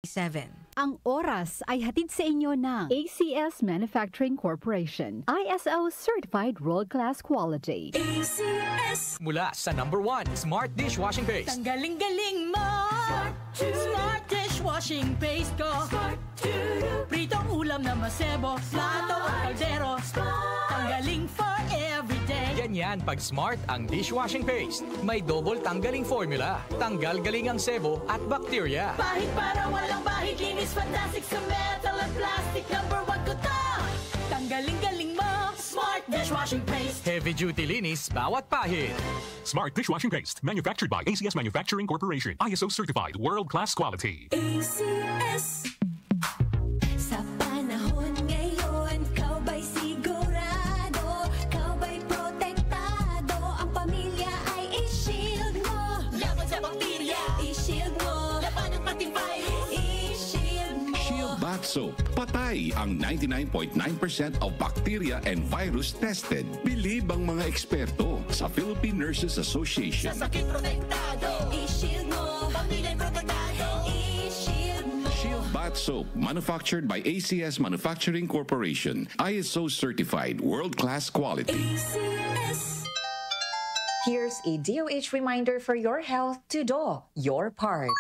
7. Ang oras ay hatid sa inyo ng ACS Manufacturing Corporation. ISO Certified World-Class Quality. ACS! Mula sa #1 Smart Dishwashing Paste. Ang galing-galing mo! Smart Dishwashing Paste ko! Pritong ulam na masebo, plato o kaldero. Tanggaling for everyday. Ganyan pag smart ang dishwashing paste. May double tanggaling formula. Tanggal galing ang sebo at bakterya. Bahid para walang bahid, linis fantastic sa metal at plastic. #1 ko to! Tanggaling-galing mo! Smart Dishwashing Paste. Heavy duty linis bawat pahid. Smart Dishwashing Paste, manufactured by ACS Manufacturing Corporation. ISO certified, world-class quality. ACS. Sa panahon ngayon, kau ba'y sigurado? Kau ba'y protektado? Ang pamilya ay i-shield mo. Laban sa bakterya, i-shield mo. Laban ng pating virus, i-shield mo. Shield Bath Soap. Patay ang 99.9% of bacteria and virus tested. Believe ang mga eksperto sa Philippine Nurses Association. Sa sakit protektado, i-shield mo. Pamilya protektado, i-shield mo. Shield Bath Soap, manufactured by ACS Manufacturing Corporation. ISO certified, world-class quality. ACS. Here's a DOH reminder for your health to do your part.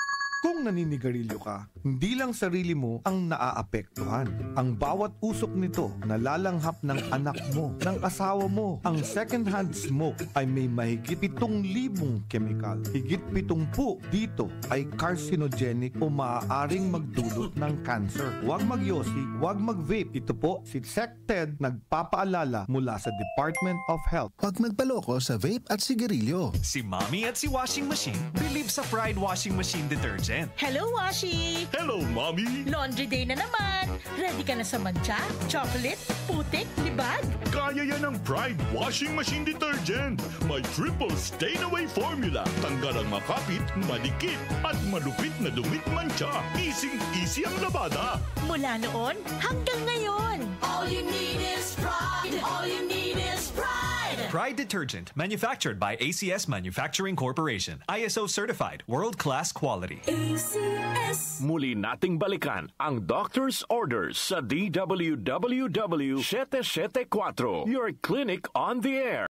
Kung naninigarilyo ka, hindi lang sarili mo ang naaapektuhan. Ang bawat usok nito nalalanghap ng anak mo, ng asawa mo. Ang second-hand smoke ay may mahigit 7,000 kemikal. Higit 70 dito ay carcinogenic o maaaring magdulot ng cancer. Huwag magyosi, huwag mag-vape. Ito po si SecTed nagpapaalala mula sa Department of Health. Huwag magpaloko sa vape at sigarilyo. Si Mommy at si Washing Machine believe sa Pride Washing Machine Detergent. Hello, Washi! Hello, Mommy! Laundry day na naman! Ready ka na sa mancha, chocolate, putik, libag? Kaya yan ang Pride Washing Machine Detergent. May triple stain-away formula. Tanggal ang makapit, malikit, at malupit na dumit mancha. Easy ang labada. Mula noon hanggang ngayon. All you need is pride. All you need is pride. Pride Detergent, manufactured by ACS Manufacturing Corporation. ISO certified, world-class quality. ACS. Muli nating balikan ang Doctor's Orders sa DWWW 774, your clinic on the air.